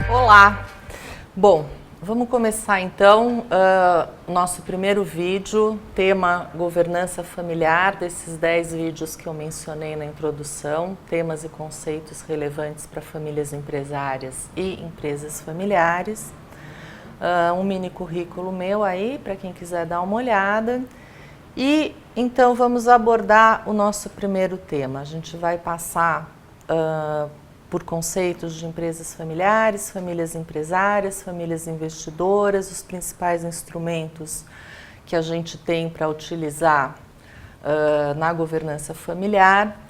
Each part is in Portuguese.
Olá! Bom, vamos começar então o nosso primeiro vídeo, tema governança familiar, desses 10 vídeos que eu mencionei na introdução, temas e conceitos relevantes para famílias empresárias e empresas familiares. Um mini currículo meu aí, para quem quiser dar uma olhada. E então vamos abordar o nosso primeiro tema. A gente vai passar por conceitos de empresas familiares, famílias empresárias, famílias investidoras, os principais instrumentos que a gente tem para utilizar na governança familiar.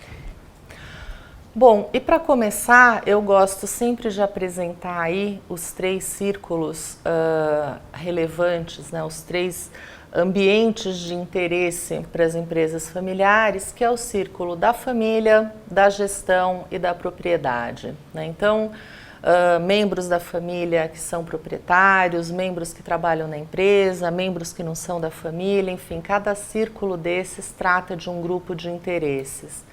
Bom, e para começar, eu gosto sempre de apresentar aí os 3 círculos relevantes, né, os 3 ambientes de interesse para as empresas familiares, que é o círculo da família, da gestão e da propriedade, né? Então, membros da família que são proprietários, membros que trabalham na empresa, membros que não são da família, enfim, cada círculo desses trata de um grupo de interesses.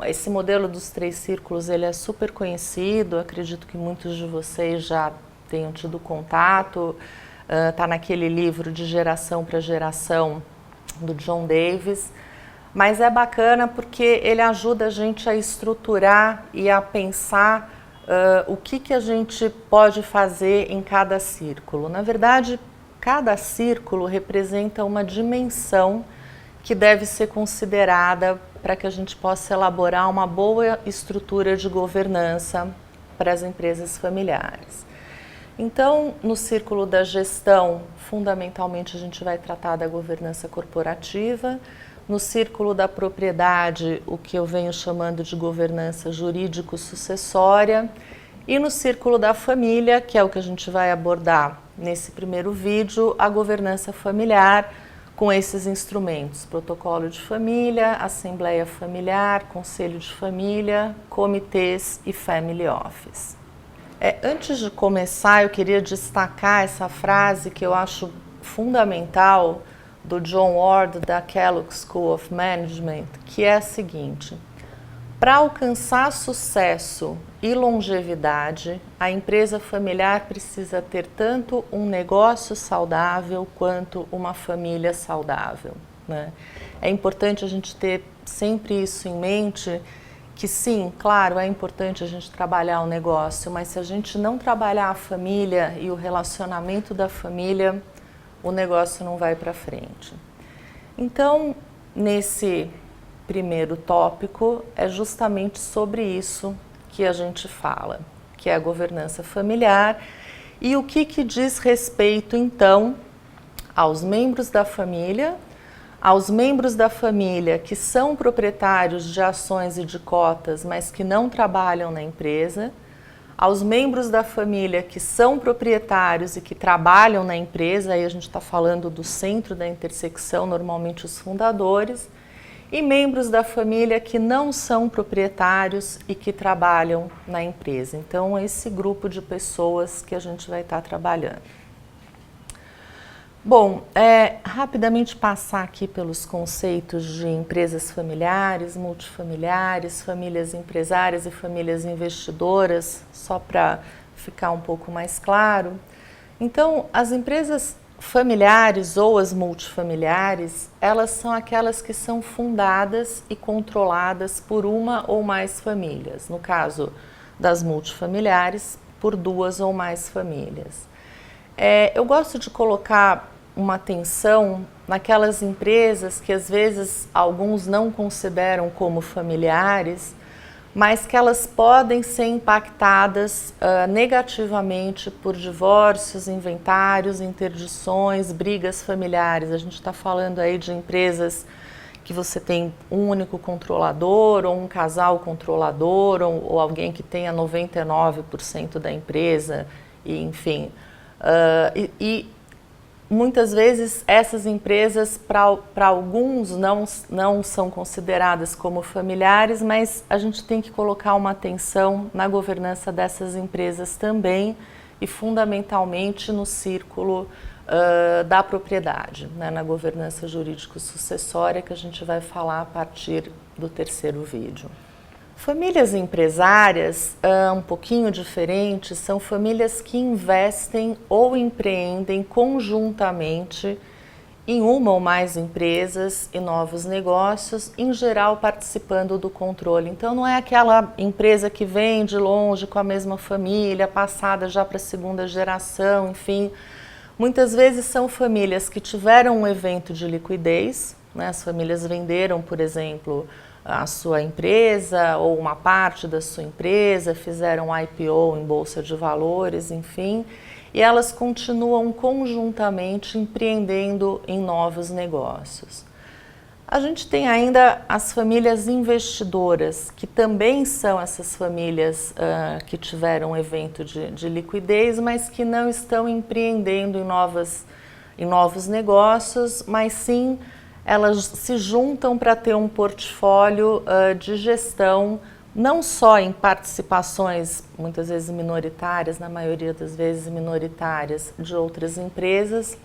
Esse modelo dos 3 círculos, ele é super conhecido, acredito que muitos de vocês já tenham tido contato. Está naquele livro De Geração para Geração, do John Davis, mas é bacana porque ele ajuda a gente a estruturar e a pensar o que a gente pode fazer em cada círculo. Na verdade, cada círculo representa uma dimensão que deve ser considerada para que a gente possa elaborar uma boa estrutura de governança para as empresas familiares. Então, no círculo da gestão, fundamentalmente a gente vai tratar da governança corporativa. No círculo da propriedade, o que eu venho chamando de governança jurídico-sucessória. E no círculo da família, que é o que a gente vai abordar nesse primeiro vídeo, a governança familiar, com esses instrumentos: protocolo de família, assembleia familiar, conselho de família, comitês e family office. Antes de começar, eu queria destacar essa frase que eu acho fundamental do John Ward, da Kellogg School of Management, que é a seguinte: para alcançar sucesso e longevidade, a empresa familiar precisa ter tanto um negócio saudável quanto uma família saudável, né? É importante a gente ter sempre isso em mente, que sim, claro, é importante a gente trabalhar o negócio, mas se a gente não trabalhar a família e o relacionamento da família, o negócio não vai para frente. Então, nesse primeiro tópico, é justamente sobre isso que a gente fala, que é a governança familiar e o que diz respeito, então, aos membros da família, aos membros da família que são proprietários de ações e de cotas, mas que não trabalham na empresa, aos membros da família que são proprietários e que trabalham na empresa, aí a gente está falando do centro da intersecção, normalmente os fundadores, e membros da família que não são proprietários e que trabalham na empresa. Então, esse grupo de pessoas que a gente vai estar trabalhando. Bom, rapidamente passar aqui pelos conceitos de empresas familiares, multifamiliares, famílias empresárias e famílias investidoras, só para ficar um pouco mais claro. Então, as empresas familiares ou as multifamiliares, elas são aquelas que são fundadas e controladas por uma ou mais famílias. No caso das multifamiliares, por 2 ou mais famílias. Eu gosto de colocar uma atenção naquelas empresas que às vezes alguns não consideram como familiares, mas que elas podem ser impactadas negativamente por divórcios, inventários, interdições, brigas familiares. A gente está falando aí de empresas que você tem um único controlador, ou um casal controlador, ou alguém que tenha 99% da empresa, e enfim. Muitas vezes essas empresas, para alguns, não são consideradas como familiares, mas a gente tem que colocar uma atenção na governança dessas empresas também e fundamentalmente no círculo da propriedade, né, na governança jurídico-sucessória, que a gente vai falar a partir do terceiro vídeo. Famílias empresárias, um pouquinho diferentes, são famílias que investem ou empreendem conjuntamente em uma ou mais empresas e novos negócios, em geral participando do controle. Então não é aquela empresa que vem de longe com a mesma família, passada já para a segunda geração, enfim. Muitas vezes são famílias que tiveram um evento de liquidez, né? As famílias venderam, por exemplo, a sua empresa ou uma parte da sua empresa, fizeram IPO em bolsa de valores, enfim, e elas continuam conjuntamente empreendendo em novos negócios. A gente tem ainda as famílias investidoras, que também são essas famílias que tiveram um evento de liquidez, mas que não estão empreendendo em novos negócios, mas sim elas se juntam para ter um portfólio de gestão, não só em participações, muitas vezes minoritárias, na maioria das vezes minoritárias, de outras empresas,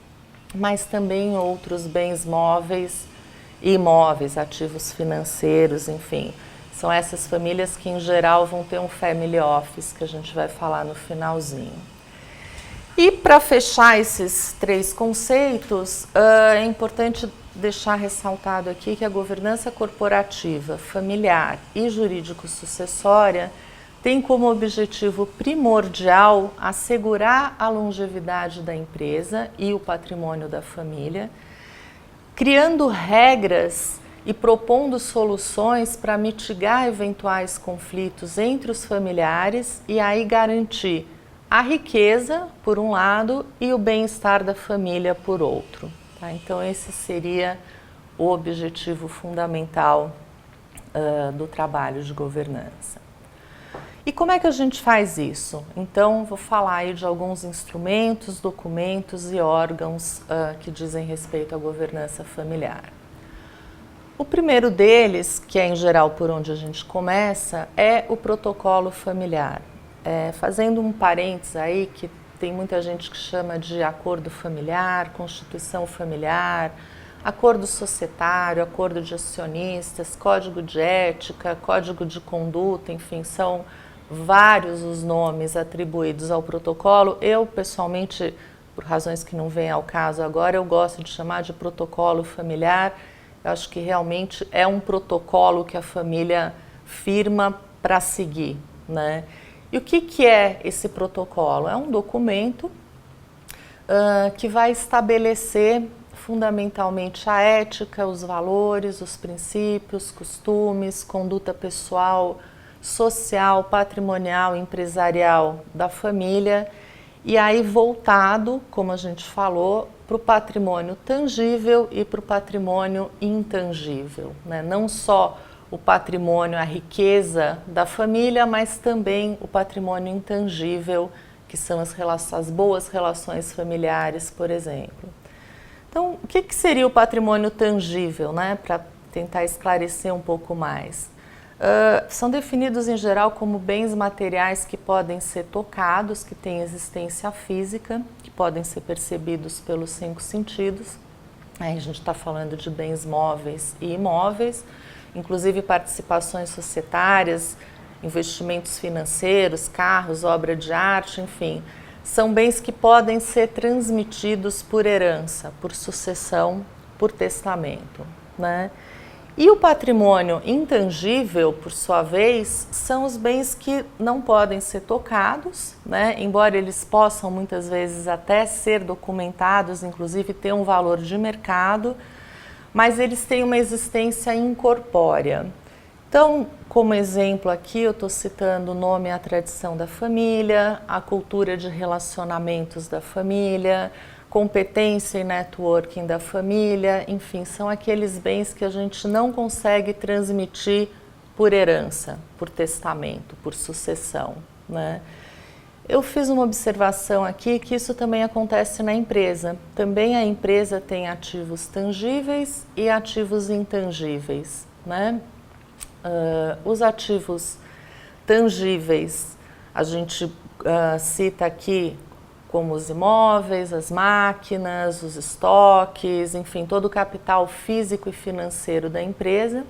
mas também em outros bens móveis e imóveis, ativos financeiros, enfim. São essas famílias que, em geral, vão ter um family office, que a gente vai falar no finalzinho. E para fechar esses três conceitos, é importante deixar ressaltado aqui que a governança corporativa, familiar e jurídico-sucessória tem como objetivo primordial assegurar a longevidade da empresa e o patrimônio da família, criando regras e propondo soluções para mitigar eventuais conflitos entre os familiares e aí garantir a riqueza, por um lado, e o bem-estar da família, por outro. Tá? Então, esse seria o objetivo fundamental do trabalho de governança. E como é que a gente faz isso? Então, vou falar aí de alguns instrumentos, documentos e órgãos que dizem respeito à governança familiar. O primeiro deles, que é em geral por onde a gente começa, é o protocolo familiar. Fazendo um parênteses aí, que tem muita gente que chama de acordo familiar, constituição familiar, acordo societário, acordo de acionistas, código de ética, código de conduta, enfim, são vários os nomes atribuídos ao protocolo. Eu, pessoalmente, por razões que não vêm ao caso agora, eu gosto de chamar de protocolo familiar. Eu acho que realmente é um protocolo que a família firma para seguir, né? E o que é esse protocolo? É um documento que vai estabelecer fundamentalmente a ética, os valores, os princípios, costumes, conduta pessoal, social, patrimonial, empresarial da família, e aí voltado, como a gente falou, para o patrimônio tangível e para o patrimônio intangível, né? Não só o patrimônio, a riqueza da família, mas também o patrimônio intangível, que são as boas relações familiares, por exemplo. Então, o que seria o patrimônio tangível, né? Para tentar esclarecer um pouco mais. São definidos em geral como bens materiais que podem ser tocados, que têm existência física, que podem ser percebidos pelos 5 sentidos. Aí a gente está falando de bens móveis e imóveis, inclusive participações societárias, investimentos financeiros, carros, obra de arte, enfim. São bens que podem ser transmitidos por herança, por sucessão, por testamento, né? E o patrimônio intangível, por sua vez, são os bens que não podem ser tocados, né? Embora eles possam muitas vezes até ser documentados, inclusive ter um valor de mercado, mas eles têm uma existência incorpórea. Então, como exemplo aqui, eu estou citando o nome e a tradição da família, a cultura de relacionamentos da família, competência e networking da família, enfim, são aqueles bens que a gente não consegue transmitir por herança, por testamento, por sucessão, né? Eu fiz uma observação aqui que isso também acontece na empresa. Também a empresa tem ativos tangíveis e ativos intangíveis, né? Os ativos tangíveis, a gente cita aqui como os imóveis, as máquinas, os estoques, enfim, todo o capital físico e financeiro da empresa.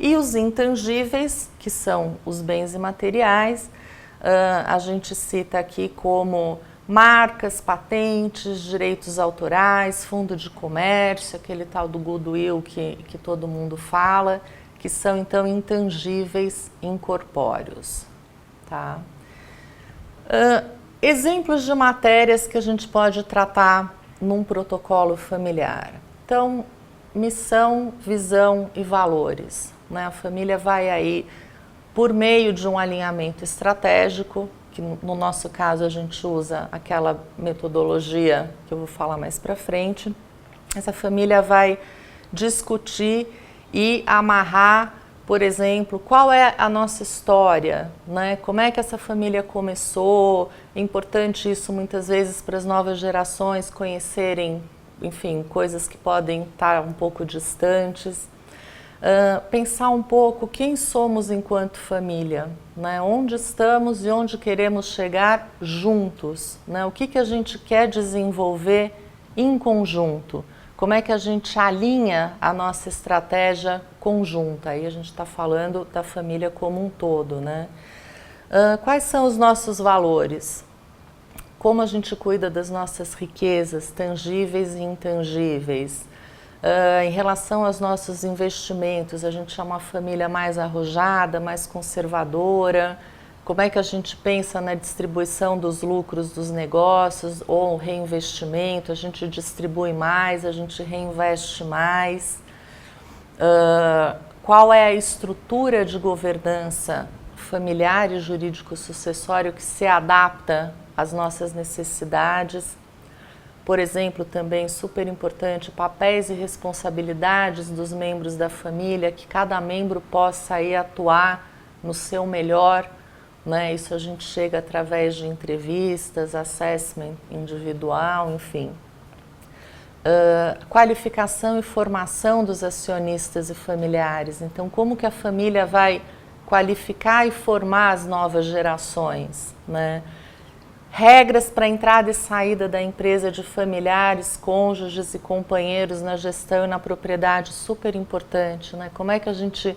E os intangíveis, que são os bens imateriais, a gente cita aqui como marcas, patentes, direitos autorais, fundo de comércio, aquele tal do goodwill que todo mundo fala, que são então intangíveis incorpóreos. Tá? Exemplos de matérias que a gente pode tratar num protocolo familiar. Então, missão, visão e valores. Né? A família vai aí, por meio de um alinhamento estratégico, que no nosso caso a gente usa aquela metodologia que eu vou falar mais para frente. Essa família vai discutir e amarrar, por exemplo, qual é a nossa história, né? Como é que essa família começou. É importante isso muitas vezes para as novas gerações conhecerem, enfim, coisas que podem estar um pouco distantes. Pensar um pouco quem somos enquanto família, né? Onde estamos e onde queremos chegar juntos, né? O que a gente quer desenvolver em conjunto, como é que a gente alinha a nossa estratégia conjunta. Aí a gente está falando da família como um todo, né? Quais são os nossos valores? Como a gente cuida das nossas riquezas tangíveis e intangíveis? Em relação aos nossos investimentos, a gente é uma família mais arrojada, mais conservadora. Como é que a gente pensa na distribuição dos lucros dos negócios ou reinvestimento? A gente distribui mais, a gente reinveste mais. Qual é a estrutura de governança familiar e jurídico-sucessório que se adapta às nossas necessidades? Por exemplo, também super importante, papéis e responsabilidades dos membros da família, que cada membro possa aí atuar no seu melhor, né? Isso a gente chega através de entrevistas, assessment individual, enfim. Qualificação e formação dos acionistas e familiares. Então, como que a família vai qualificar e formar as novas gerações, né? Regras para entrada e saída da empresa de familiares, cônjuges e companheiros na gestão e na propriedade, super importante, né? Como é que a gente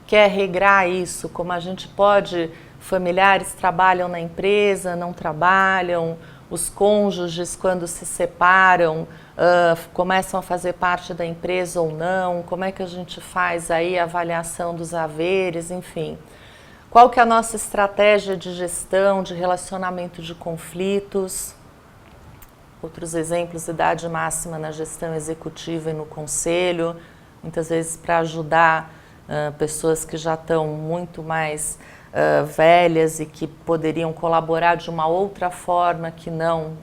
quer regrar isso? Como a gente pode, familiares trabalham na empresa, não trabalham, os cônjuges quando se separam, começam a fazer parte da empresa ou não, como é que a gente faz aí a avaliação dos haveres, enfim. Qual que é a nossa estratégia de gestão, de relacionamento de conflitos? Outros exemplos, idade máxima na gestão executiva e no conselho, muitas vezes para ajudar pessoas que já estão muito mais velhas e que poderiam colaborar de uma outra forma que não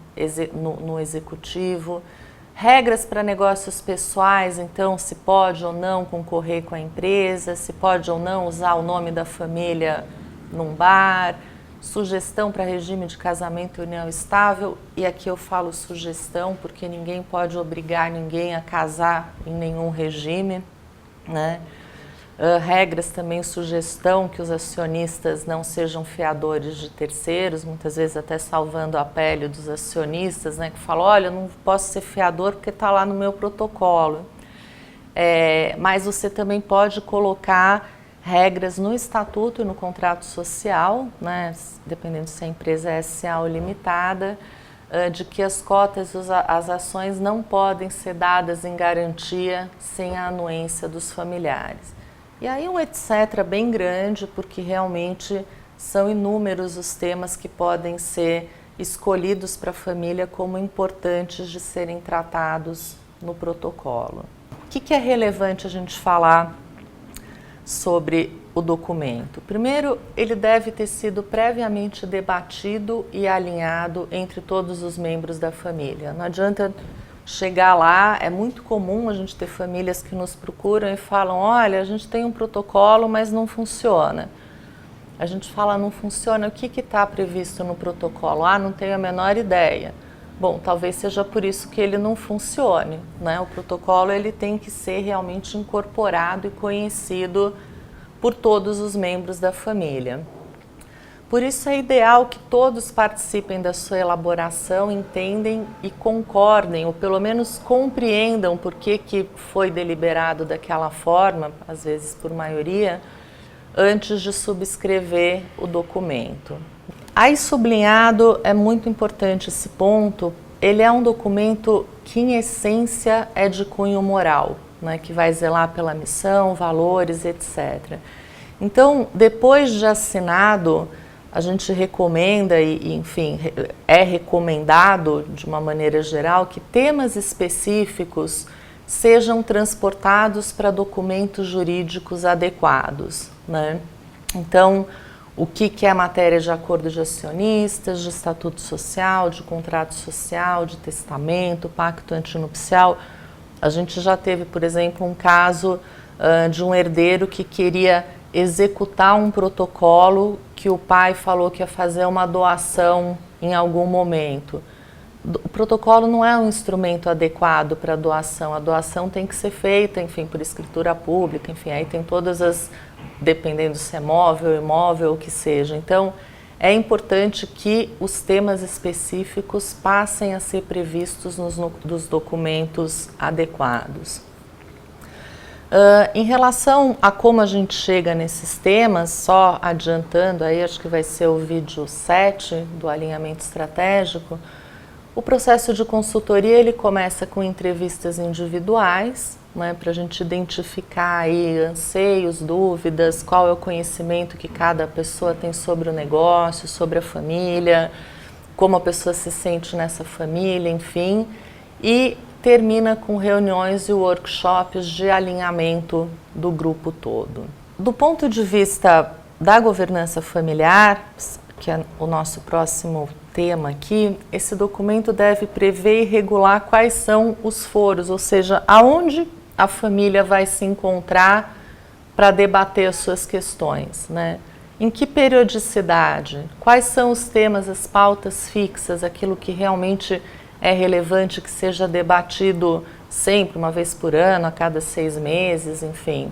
no executivo. Regras para negócios pessoais, então se pode ou não concorrer com a empresa, se pode ou não usar o nome da família num bar, sugestão para regime de casamento e união estável, e aqui eu falo sugestão porque ninguém pode obrigar ninguém a casar em nenhum regime, né? Regras também, sugestão que os acionistas não sejam fiadores de terceiros, muitas vezes até salvando a pele dos acionistas, né, que falam, olha, eu não posso ser fiador porque está lá no meu protocolo. Mas você também pode colocar regras no estatuto e no contrato social, né, dependendo se a empresa é SA ou limitada, de que as cotas, as ações não podem ser dadas em garantia sem a anuência dos familiares. E aí um etc. bem grande, porque realmente são inúmeros os temas que podem ser escolhidos para a família como importantes de serem tratados no protocolo. O que é relevante a gente falar sobre o documento? Primeiro, ele deve ter sido previamente debatido e alinhado entre todos os membros da família. Não adianta chegar lá, é muito comum a gente ter famílias que nos procuram e falam, olha, a gente tem um protocolo, mas não funciona. A gente fala, não funciona, o que está previsto no protocolo? Ah, não tenho a menor ideia. Bom, talvez seja por isso que ele não funcione, né? O protocolo ele tem que ser realmente incorporado e conhecido por todos os membros da família. Por isso é ideal que todos participem da sua elaboração, entendem e concordem, ou pelo menos compreendam por que foi deliberado daquela forma, às vezes por maioria, antes de subscrever o documento. Aí sublinhado, é muito importante esse ponto, ele é um documento que em essência é de cunho moral, né, que vai zelar pela missão, valores, etc. Então, depois de assinado, a gente recomenda e, enfim, é recomendado de uma maneira geral que temas específicos sejam transportados para documentos jurídicos adequados, né? Então, o que é matéria de acordo de acionistas, de estatuto social, de contrato social, de testamento, pacto antinupcial. A gente já teve, por exemplo, um caso de um herdeiro que queria executar um protocolo que o pai falou que ia fazer uma doação em algum momento. O protocolo não é um instrumento adequado para a doação tem que ser feita, enfim, por escritura pública, enfim, aí tem todas as, dependendo se é móvel, imóvel, o que seja. Então, é importante que os temas específicos passem a ser previstos nos documentos adequados. Em relação a como a gente chega nesses temas, só adiantando, aí acho que vai ser o vídeo 7 do alinhamento estratégico, o processo de consultoria ele começa com entrevistas individuais, né, para a gente identificar aí anseios, dúvidas, qual é o conhecimento que cada pessoa tem sobre o negócio, sobre a família, como a pessoa se sente nessa família, enfim, e termina com reuniões e workshops de alinhamento do grupo todo. Do ponto de vista da governança familiar, que é o nosso próximo tema aqui, esse documento deve prever e regular quais são os foros, ou seja, aonde a família vai se encontrar para debater as suas questões, né? Em que periodicidade? Quais são os temas, as pautas fixas, aquilo que realmente é relevante que seja debatido sempre, uma vez por ano, a cada 6 meses, enfim.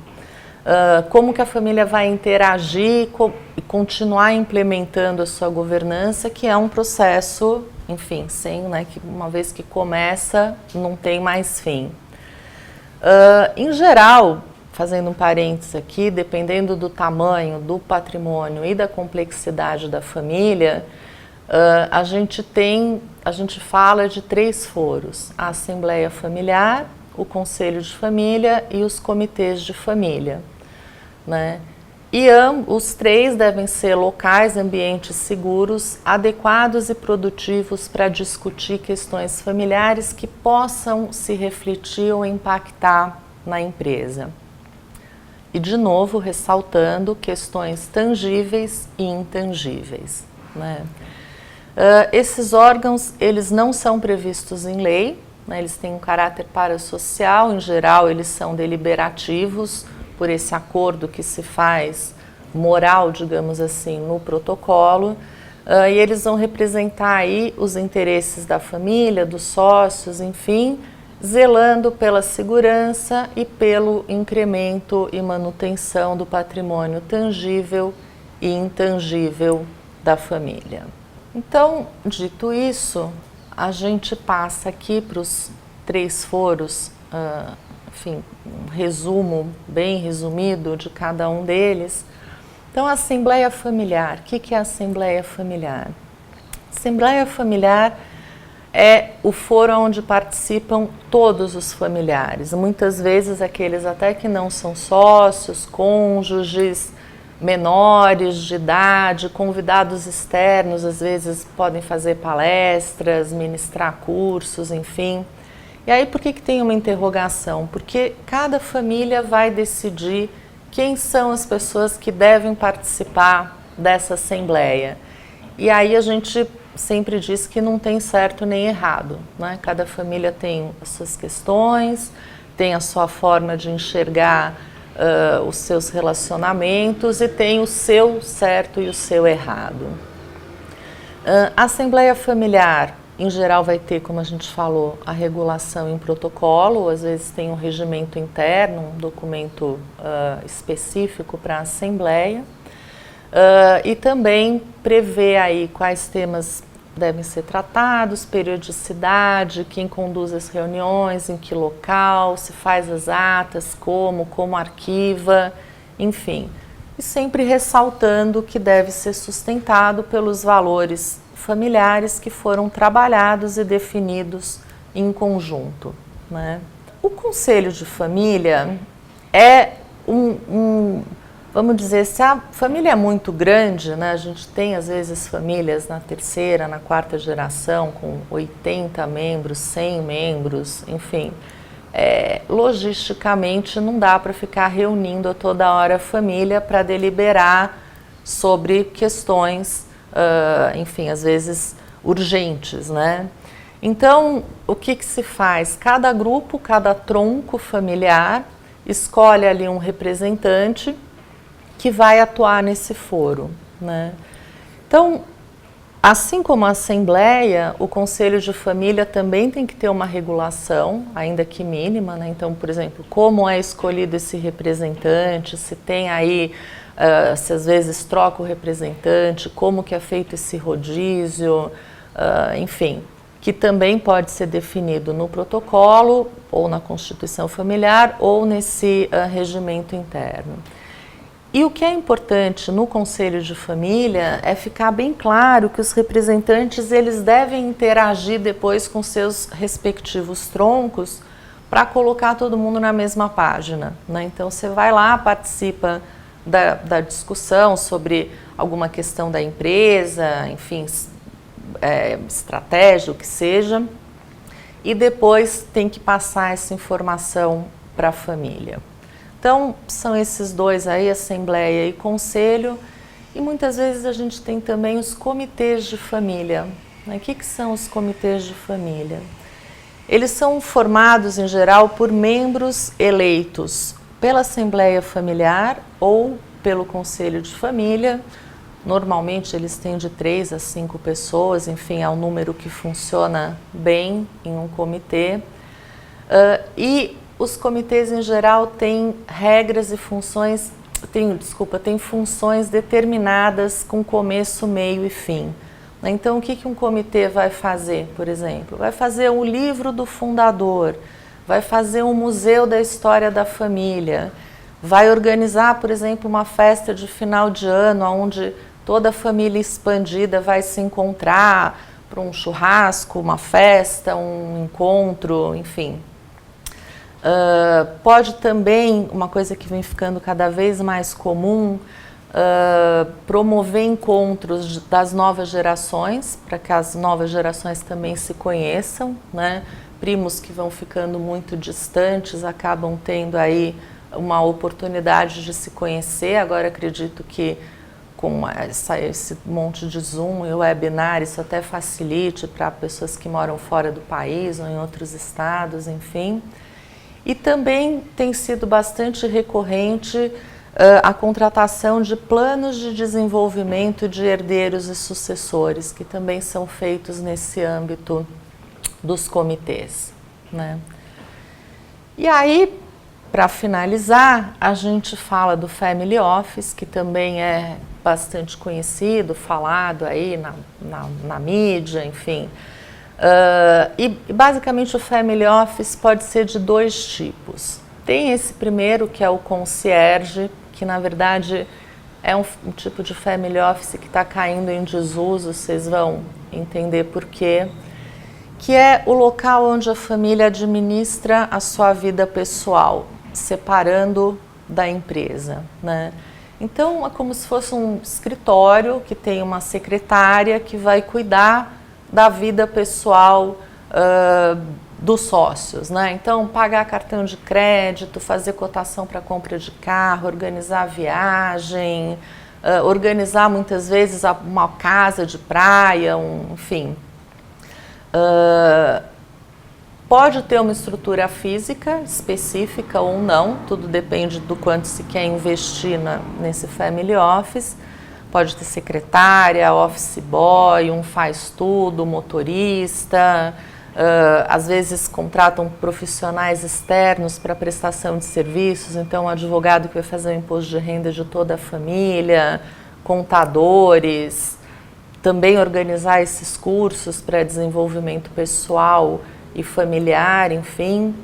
Como que a família vai interagir e continuar implementando a sua governança, que é um processo, enfim, sem, né, que uma vez que começa, não tem mais fim. Em geral, fazendo um parênteses aqui, dependendo do tamanho, do patrimônio e da complexidade da família, a gente fala de 3 foros: a Assembleia Familiar, o Conselho de Família e os comitês de família, né? E os 3 devem ser locais, ambientes seguros, adequados e produtivos para discutir questões familiares que possam se refletir ou impactar na empresa. E, de novo, ressaltando questões tangíveis e intangíveis, né? Esses órgãos, eles não são previstos em lei, né? Eles têm um caráter parasocial, em geral eles são deliberativos por esse acordo que se faz moral, digamos assim, no protocolo, e eles vão representar aí os interesses da família, dos sócios, enfim, zelando pela segurança e pelo incremento e manutenção do patrimônio tangível e intangível da família. Então, dito isso, a gente passa aqui para os 3 foros, enfim, um resumo bem resumido de cada um deles. Então, a Assembleia Familiar. O que é a Assembleia Familiar? Assembleia Familiar é o foro onde participam todos os familiares, muitas vezes aqueles até que não são sócios, cônjuges, menores de idade, convidados externos, às vezes podem fazer palestras, ministrar cursos, enfim. E aí por que tem uma interrogação? Porque cada família vai decidir quem são as pessoas que devem participar dessa assembleia. E aí a gente sempre diz que não tem certo nem errado, né? Cada família tem as suas questões, tem a sua forma de enxergar os seus relacionamentos e tem o seu certo e o seu errado. A Assembleia Familiar, em geral, vai ter, como a gente falou, a regulação em protocolo, às vezes tem um regimento interno, um documento específico para a Assembleia. e também prevê aí quais temas devem ser tratados, periodicidade, quem conduz as reuniões, em que local, se faz as atas, como arquiva, enfim. E sempre ressaltando que deve ser sustentado pelos valores familiares que foram trabalhados e definidos em conjunto, né? O Conselho de Família é vamos dizer, se a família é muito grande, né, a gente tem às vezes famílias na terceira, na quarta geração com 80 membros, 100 membros, enfim, logisticamente não dá para ficar reunindo a toda hora a família para deliberar sobre questões, enfim, às vezes urgentes, né? Então, o que se faz? Cada grupo, cada tronco familiar escolhe ali um representante que vai atuar nesse foro, né? Então, assim como a Assembleia, o Conselho de Família também tem que ter uma regulação, ainda que mínima, né? Então, por exemplo, como é escolhido esse representante, se tem aí, se às vezes troca o representante, como que é feito esse rodízio, enfim, que também pode ser definido no protocolo, ou na Constituição Familiar, ou nesse regimento interno. E o que é importante no Conselho de Família é ficar bem claro que os representantes eles devem interagir depois com seus respectivos troncos para colocar todo mundo na mesma página, né? Então você vai lá, participa da discussão sobre alguma questão da empresa, enfim, estratégia, o que seja, e depois tem que passar essa informação para a família. Então, são esses dois aí, Assembleia e Conselho, e muitas vezes a gente tem também os comitês de família. O que são os comitês de família? Eles são formados, em geral, por membros eleitos pela Assembleia Familiar ou pelo Conselho de Família. Normalmente eles têm de 3 a 5 pessoas, enfim, é um número que funciona bem em um comitê. E os comitês, em geral, têm regras e funções, têm funções determinadas com começo, meio e fim. Então, o que um comitê vai fazer, por exemplo? Vai fazer o livro do fundador, vai fazer um museu da história da família, vai organizar, por exemplo, uma festa de final de ano, onde toda a família expandida vai se encontrar para um churrasco, uma festa, um encontro, enfim. Pode também, uma coisa que vem ficando cada vez mais comum, promover encontros das novas gerações, para que as novas gerações também se conheçam, né? Primos que vão ficando muito distantes acabam tendo aí uma oportunidade de se conhecer. Agora acredito que com esse monte de Zoom e webinar, isso até facilite para pessoas que moram fora do país ou em outros estados, enfim. E também tem sido bastante recorrente a contratação de planos de desenvolvimento de herdeiros e sucessores, que também são feitos nesse âmbito dos comitês, né? E aí, para finalizar, a gente fala do Family Office, que também é bastante conhecido, falado aí na mídia, enfim. E basicamente o Family Office pode ser de 2 tipos. Tem esse primeiro, que é o concierge, que na verdade é um tipo de Family Office que está caindo em desuso, vocês vão entender por quê, que é o local onde a família administra a sua vida pessoal, separando da empresa, né? Então é como se fosse um escritório que tem uma secretária que vai cuidar da vida pessoal dos sócios, né? Então, pagar cartão de crédito, fazer cotação para compra de carro, organizar a viagem, organizar muitas vezes uma casa de praia, enfim. Pode ter uma estrutura física específica ou não, tudo depende do quanto se quer investir nesse Family Office. Pode ter secretária, office boy, um faz tudo, motorista, às vezes contratam profissionais externos para prestação de serviços, então um advogado que vai fazer o imposto de renda de toda a família, contadores, também organizar esses cursos para desenvolvimento pessoal e familiar, enfim.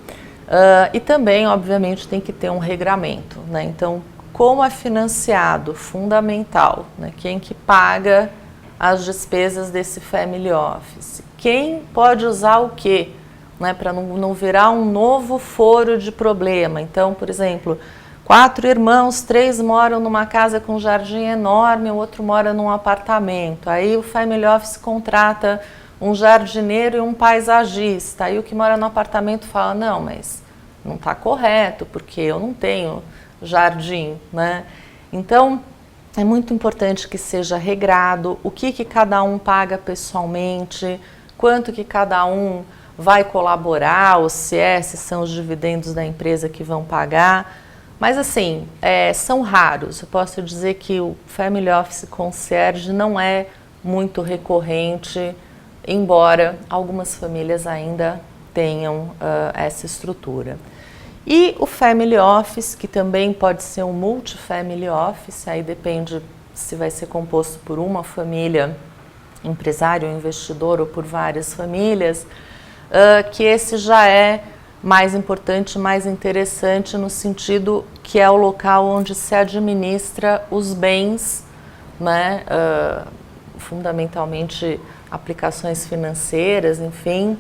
E também, obviamente, tem que ter um regramento, né? Então, como é financiado, fundamental, né? Quem que paga as despesas desse family office? Quem pode usar o quê? Né? Para não virar um novo foro de problema. Então, por exemplo, 4 irmãos, 3 moram numa casa com um jardim enorme, o outro mora num apartamento. Aí o family office contrata um jardineiro e um paisagista. Aí o que mora no apartamento fala, não, mas não está correto, porque eu não tenho jardim, né? Então, é muito importante que seja regrado o que cada um paga pessoalmente, quanto que cada um vai colaborar, ou se são os dividendos da empresa que vão pagar. Mas assim, são raros. Eu posso dizer que o Family Office Concierge não é muito recorrente, embora algumas famílias ainda tenham essa estrutura. E o Family Office, que também pode ser um Multifamily Office, aí depende se vai ser composto por uma família, empresário, investidor, ou por várias famílias, que esse já é mais importante, mais interessante no sentido que é o local onde se administra os bens, né, fundamentalmente aplicações financeiras, enfim,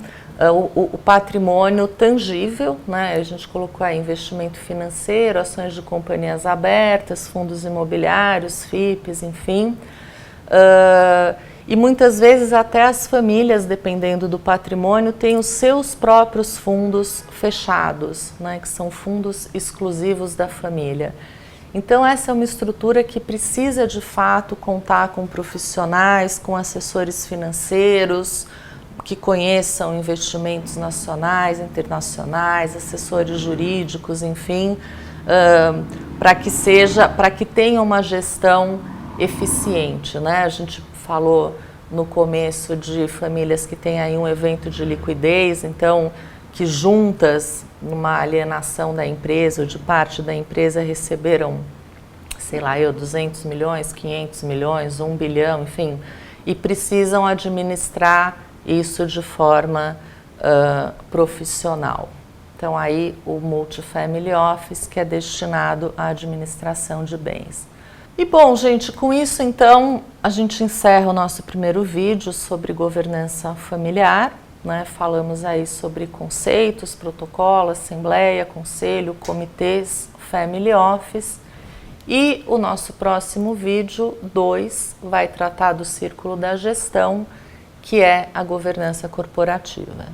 o patrimônio tangível, né, a gente colocou aí investimento financeiro, ações de companhias abertas, fundos imobiliários, FIPs, enfim. E muitas vezes até as famílias, dependendo do patrimônio, têm os seus próprios fundos fechados, né, que são fundos exclusivos da família. Então essa é uma estrutura que precisa de fato contar com profissionais, com assessores financeiros, que conheçam investimentos nacionais, internacionais, assessores jurídicos, enfim, para que tenha uma gestão eficiente, né? A gente falou no começo de famílias que têm aí um evento de liquidez, então que juntas numa alienação da empresa ou de parte da empresa receberam, sei lá, 200 milhões, 500 milhões, 1 bilhão, enfim, e precisam administrar isso de forma profissional. Então aí o Multifamily Office, que é destinado à administração de bens. E bom, gente, com isso então a gente encerra o nosso primeiro vídeo sobre governança familiar, né? Falamos aí sobre conceitos, protocolo, assembleia, conselho, comitês, family office. E o nosso próximo vídeo 2 vai tratar do círculo da gestão, que é a governança corporativa.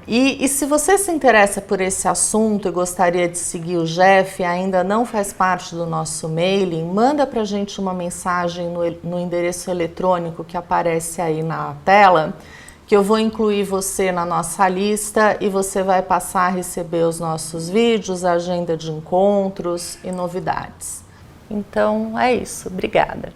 E se você se interessa por esse assunto e gostaria de seguir o Jeff e ainda não faz parte do nosso mailing, manda para a gente uma mensagem no endereço eletrônico que aparece aí na tela, que eu vou incluir você na nossa lista e você vai passar a receber os nossos vídeos, a agenda de encontros e novidades. Então é isso, obrigada.